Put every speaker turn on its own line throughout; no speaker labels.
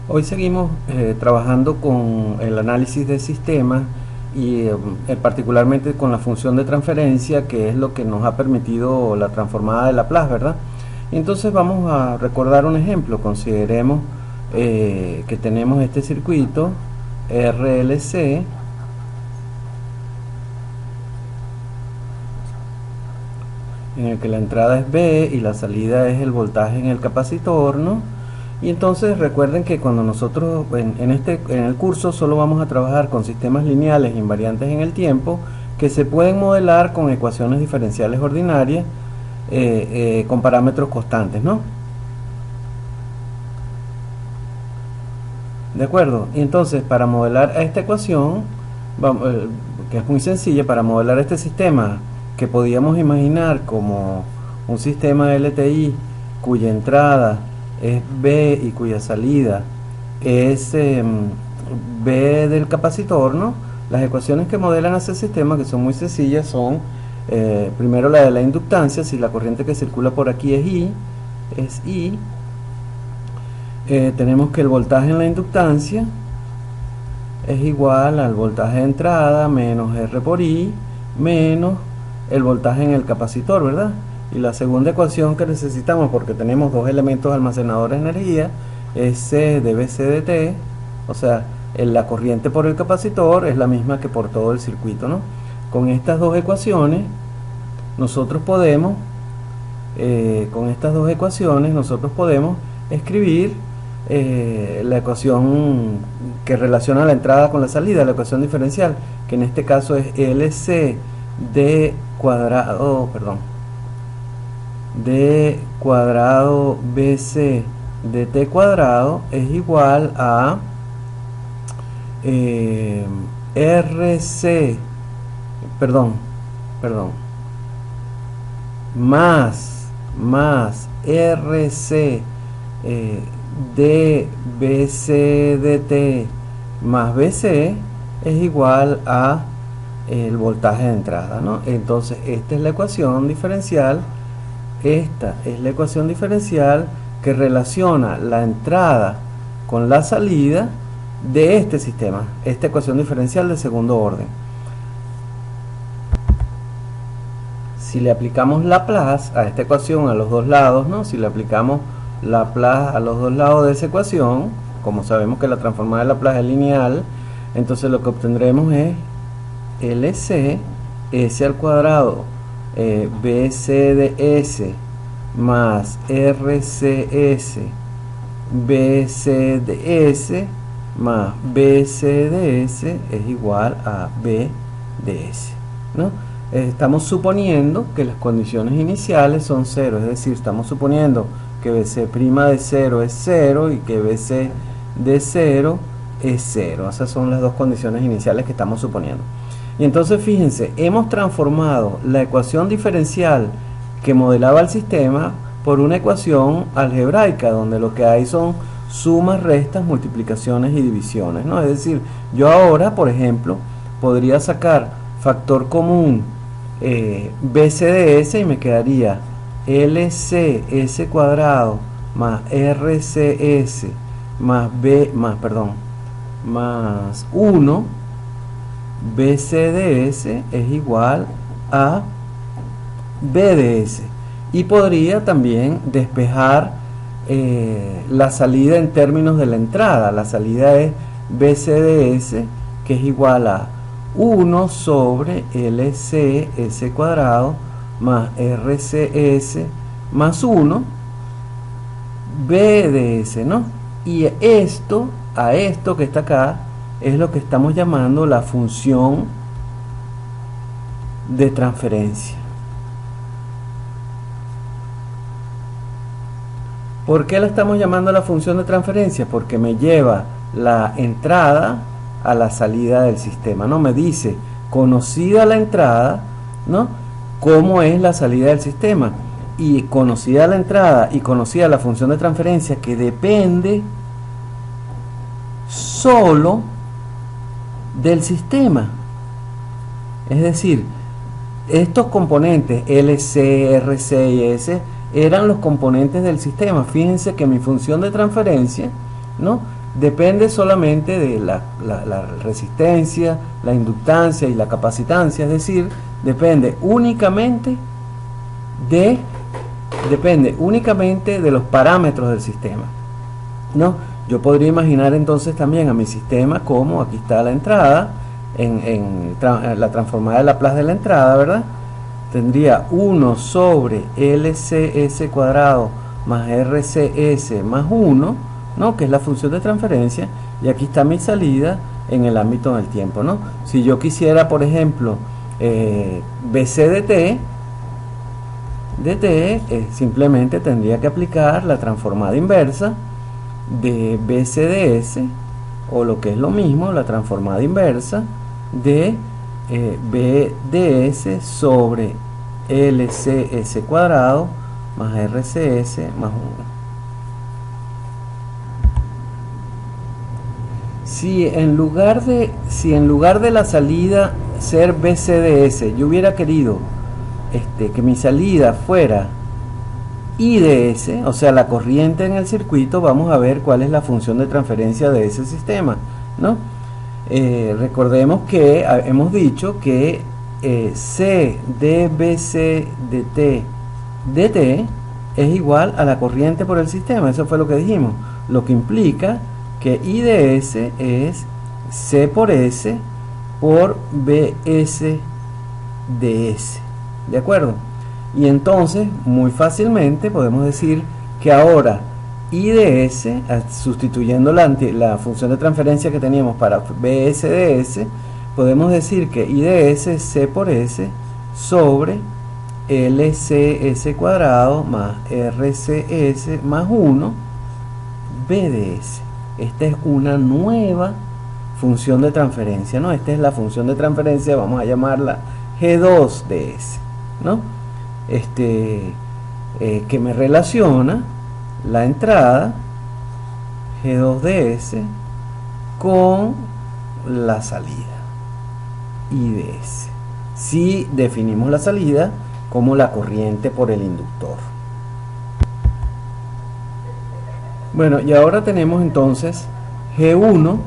Hoy seguimos trabajando con el análisis de sistemas y particularmente con la función de transferencia, que es lo que nos ha permitido la transformada de Laplace, ¿verdad? Entonces vamos a recordar un ejemplo. Consideremos que tenemos este circuito RLC en el que la entrada es B y la salida es el voltaje en el capacitor, ¿no? Y entonces recuerden que cuando nosotros en el curso solo vamos a trabajar con sistemas lineales invariantes en el tiempo que se pueden modelar con ecuaciones diferenciales ordinarias con parámetros constantes, ¿no? ¿De acuerdo? Y entonces para modelar a esta ecuación, que es muy sencilla, para modelar este sistema que podíamos imaginar como un sistema LTI cuya entrada es B y cuya salida es B del capacitor, ¿no? Las ecuaciones que modelan a ese sistema, que son muy sencillas, son primero la de la inductancia. Si la corriente que circula por aquí es I, tenemos que el voltaje en la inductancia es igual al voltaje de entrada menos R por I menos el voltaje en el capacitor, ¿verdad? Y la segunda ecuación que necesitamos, porque tenemos dos elementos almacenadores de energía, es C de BC de T, o sea, la corriente por el capacitor es la misma que por todo el circuito, ¿no? Con estas dos ecuaciones nosotros podemos escribir la ecuación que relaciona la entrada con la salida, la ecuación diferencial, que en este caso es LC d cuadrado, d cuadrado BC de t cuadrado es igual a RC, más RC de BC de T más BC es igual a el voltaje de entrada, ¿no? Entonces esta es la ecuación diferencial, que relaciona la entrada con la salida de este sistema, esta ecuación diferencial de segundo orden. Si le aplicamos Laplace a esta ecuación a los dos lados, ¿no? Si le aplicamos Laplace a los dos lados de esa ecuación, como sabemos que la transformada de Laplace es lineal, entonces lo que obtendremos es LC S al cuadrado BC de S más RCS BC de S más BC de S es igual a B de S, ¿no? Estamos suponiendo que las condiciones iniciales son 0, es decir, estamos suponiendo que BC' de 0 es 0 y que BC de 0 es 0. Esas son las dos condiciones iniciales que estamos suponiendo. Y entonces fíjense, hemos transformado la ecuación diferencial que modelaba el sistema por una ecuación algebraica, donde lo que hay son sumas, restas, multiplicaciones y divisiones, ¿no? Es decir, yo ahora, por ejemplo, podría sacar factor común BC de S y me quedaría LCS cuadrado más RCS más más 1 BC de S es igual a B de S. Y podría también despejar la salida en términos de la entrada. La salida es BC de S, que es igual a 1 sobre LCS cuadrado más RCS más 1 B de S, ¿no? Y esto, a esto que está acá, es lo que estamos llamando la función de transferencia. ¿Por qué la estamos llamando la función de transferencia? Porque me lleva la entrada a la salida del sistema, ¿no? Me dice, conocida la entrada, ¿no?, cómo es la salida del sistema. Y conocida la entrada y conocida la función de transferencia, que depende solo del sistema. Es decir, estos componentes LC, RC y S eran los componentes del sistema. Fíjense que mi función de transferencia, ¿no?, depende solamente de la resistencia, la inductancia y la capacitancia, es decir, depende únicamente de los parámetros del sistema, ¿no? Yo podría imaginar entonces también a mi sistema como, aquí está la entrada, en la transformada de Laplace de la entrada, ¿verdad? Tendría 1 sobre LCS cuadrado más RCS más 1, ¿no? Que es la función de transferencia, y aquí está mi salida en el ámbito del tiempo, ¿no? Si yo quisiera, por ejemplo, BC de t, simplemente tendría que aplicar la transformada inversa de BC de S, o lo que es lo mismo, la transformada inversa de B de S sobre LCS cuadrado más RCS más 1. Si en lugar de la salida ser BCDS, yo hubiera querido que mi salida fuera IDS, o sea, la corriente en el circuito, vamos a ver cuál es la función de transferencia de ese sistema, ¿no? Recordemos que hemos dicho que C de BC de t es igual a la corriente por el sistema. Eso fue lo que dijimos, lo que implica que IDS es C por S por BS de S, ¿de acuerdo? Y entonces muy fácilmente podemos decir que ahora IDS, sustituyendo la función de transferencia que teníamos para BS de S, podemos decir que IDS es C por S sobre LCS cuadrado más RCS más 1 B de S. Esta es una nueva función de transferencia, ¿no? Esta es la función de transferencia, vamos a llamarla G2 de S, ¿no? Que me relaciona la entrada G2 de S con la salida IDS, si definimos la salida como la corriente por el inductor. Bueno, y ahora tenemos entonces G1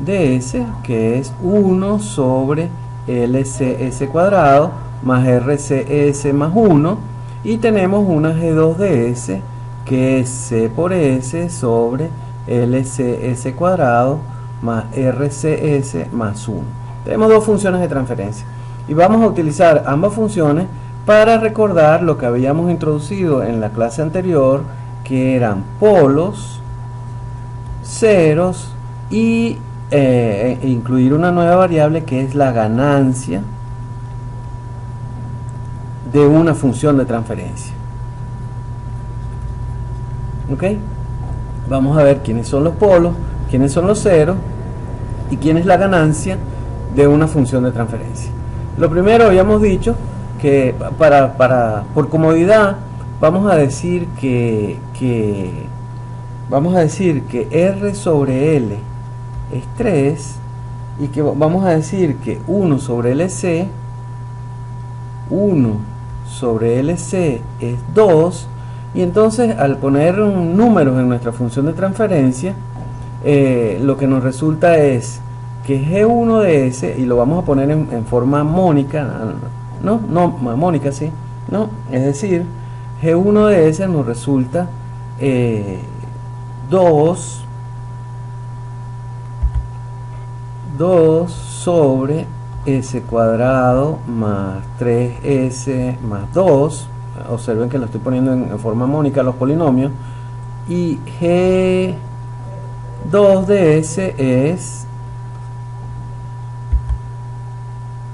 de S, que es 1 sobre LCS cuadrado más RCS más 1, y tenemos una G2 de S, que es C por S sobre LCS cuadrado más RCS más 1. Tenemos dos funciones de transferencia, y vamos a utilizar ambas funciones para recordar lo que habíamos introducido en la clase anterior, que eran polos, ceros y incluir una nueva variable que es la ganancia de una función de transferencia. ¿Ok? Vamos a ver quiénes son los polos, quiénes son los ceros y quién es la ganancia de una función de transferencia. Lo primero, habíamos dicho que por comodidad vamos a decir que R sobre L es 3, y que vamos a decir que 1 sobre LC es 2, y entonces al poner números en nuestra función de transferencia, lo que nos resulta es que G1 de S, y lo vamos a poner en forma mónica, mónica, sí, ¿no? Es decir, G1 de S nos resulta 2 sobre S cuadrado más 3S más 2. Observen que lo estoy poniendo en forma mónica los polinomios, y G2 de S es,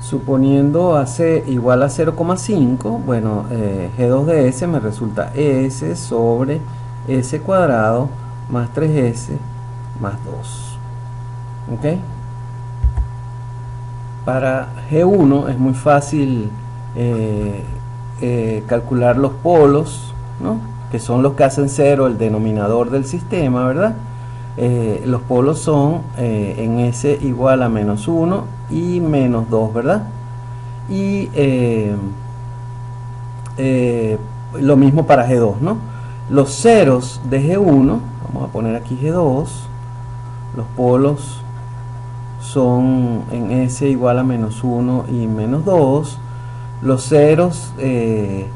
suponiendo a C igual a 0,5, bueno, G2 de S me resulta S sobre S cuadrado más 3S más 2. ¿Ok? Para G1 es muy fácil calcular los polos, ¿no? Que son los que hacen cero el denominador del sistema, ¿verdad? Los polos son en S igual a menos 1 y menos 2, ¿verdad? Y lo mismo para G2, ¿no? Los ceros de G1, vamos a poner aquí G2, los polos son en S igual a menos 1 y menos 2. Los ceros de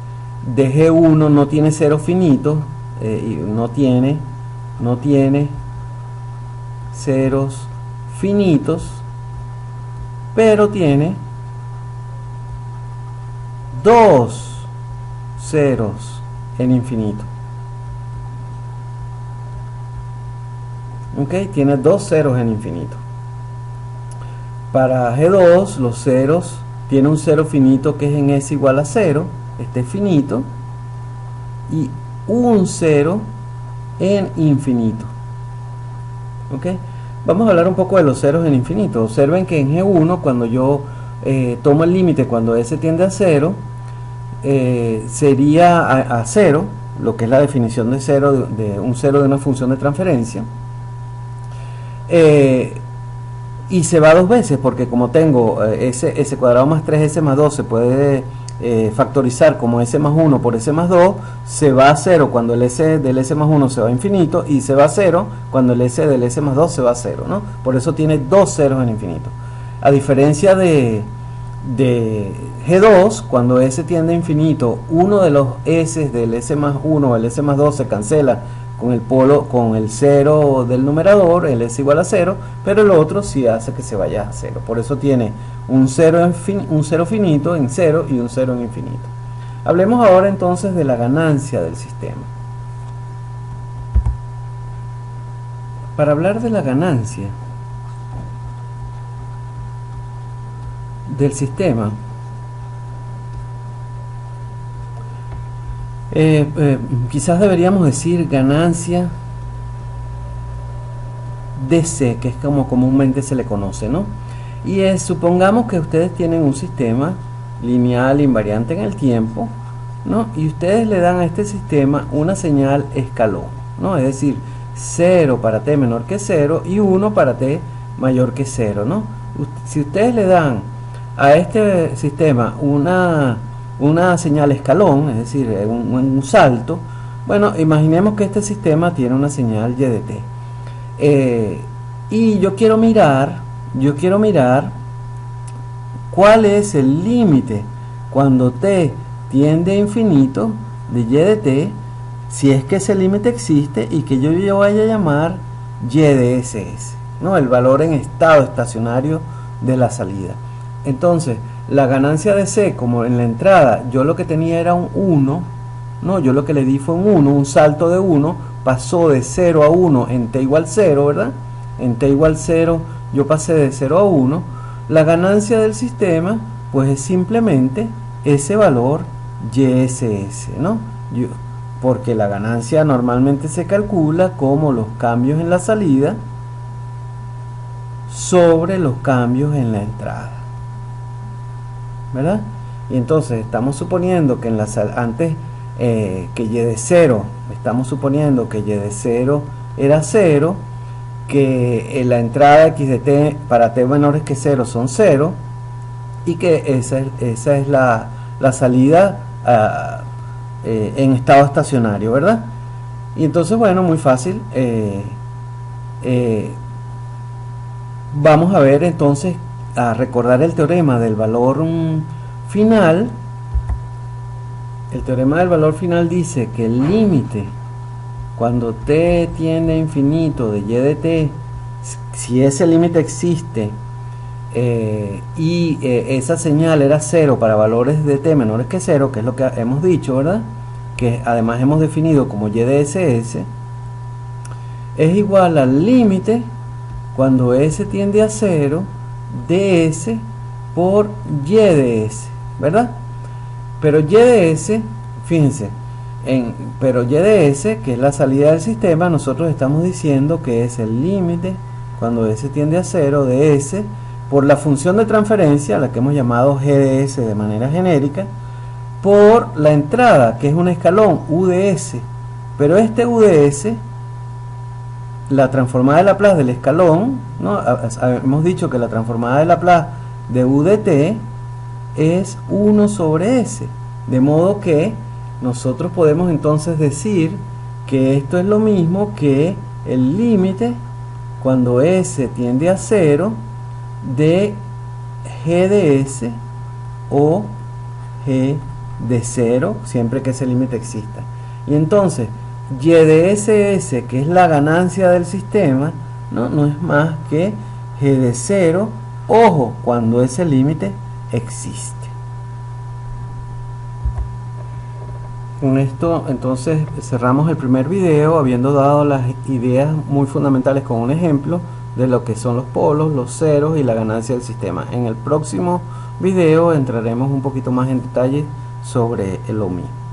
G1 no tiene ceros finitos, y no tiene ceros finitos, pero tiene dos ceros en infinito. Ok, tiene dos ceros en infinito. Para G2 los ceros tiene un cero finito que es en S igual a 0, este es finito, y un cero en infinito. Ok, vamos a hablar un poco de los ceros en infinito. Observen que en G1, cuando yo tomo el límite cuando S tiende a 0, sería a 0, lo que es la definición de cero, de un cero de una función de transferencia, y se va dos veces, porque como tengo S cuadrado más 3S más 2 se puede factorizar como S más 1 por S más 2, se va a 0 cuando el S del S más 1 se va a infinito, y se va a 0 cuando el S del S más 2 se va a 0, ¿no? Por eso tiene dos ceros en infinito. A diferencia de G2, cuando S tiende a infinito, uno de los S del S más 1 o el S más 2 se cancela con el polo, con el 0 del numerador, el S igual a 0, pero el otro sí hace que se vaya a 0. Por eso tiene un cero finito en 0 y un 0 en infinito. Hablemos ahora entonces de la ganancia del sistema. Para hablar de la ganancia del sistema, quizás deberíamos decir ganancia de C, que es como comúnmente se le conoce, ¿no? Y supongamos que ustedes tienen un sistema lineal invariante en el tiempo, ¿no? Y ustedes le dan a este sistema una señal escalón, ¿no? Es decir, 0 para t menor que 0 y 1 para t mayor que 0, ¿no? Si ustedes le dan a este sistema una señal escalón, es decir, un salto, bueno, imaginemos que este sistema tiene una señal y de t, y yo quiero mirar cuál es el límite cuando t tiende a infinito de y de t, si es que ese límite existe, y que yo vaya a llamar y de ss, ¿no? El valor en estado estacionario de la salida. Entonces, la ganancia de C, como en la entrada yo lo que tenía era un 1, no, yo lo que le di fue un 1, un salto de 1, pasó de 0 a 1 en t igual 0, ¿verdad? En t igual 0 yo pasé de 0 a 1. La ganancia del sistema, pues es simplemente ese valor YSS, ¿no? Porque la ganancia normalmente se calcula como los cambios en la salida sobre los cambios en la entrada, ¿verdad? Y entonces estamos suponiendo que antes que y de 0, estamos suponiendo que y de 0 era 0, que la entrada x de t para t menores que 0 son 0, y que esa es la salida en estado estacionario, ¿verdad? Y entonces, bueno, muy fácil, vamos a ver entonces, a recordar el teorema del valor final. El teorema del valor final dice que el límite cuando t tiende a infinito de y de t, si ese límite existe, y esa señal era 0 para valores de t menores que 0, que es lo que hemos dicho, ¿verdad? Que además hemos definido como y de ss, es igual al límite cuando s tiende a 0 de s por y de s, ¿verdad? Pero y de s, fíjense, pero y de s, que es la salida del sistema, nosotros estamos diciendo que es el límite cuando s tiende a 0 de s por la función de transferencia, la que hemos llamado g de s de manera genérica, por la entrada, que es un escalón u de s, pero este u de s, la transformada de Laplace del escalón, ¿no? Hemos dicho que la transformada de Laplace de u de t es 1 sobre s, de modo que nosotros podemos entonces decir que esto es lo mismo que el límite cuando S tiende a 0 de G de S o G de 0, siempre que ese límite exista. Y entonces Y de SS, que es la ganancia del sistema, no es más que G de 0, ojo, cuando ese límite existe. Con esto entonces cerramos el primer video, habiendo dado las ideas muy fundamentales con un ejemplo de lo que son los polos, los ceros y la ganancia del sistema. En el próximo video entraremos un poquito más en detalle sobre lo mismo.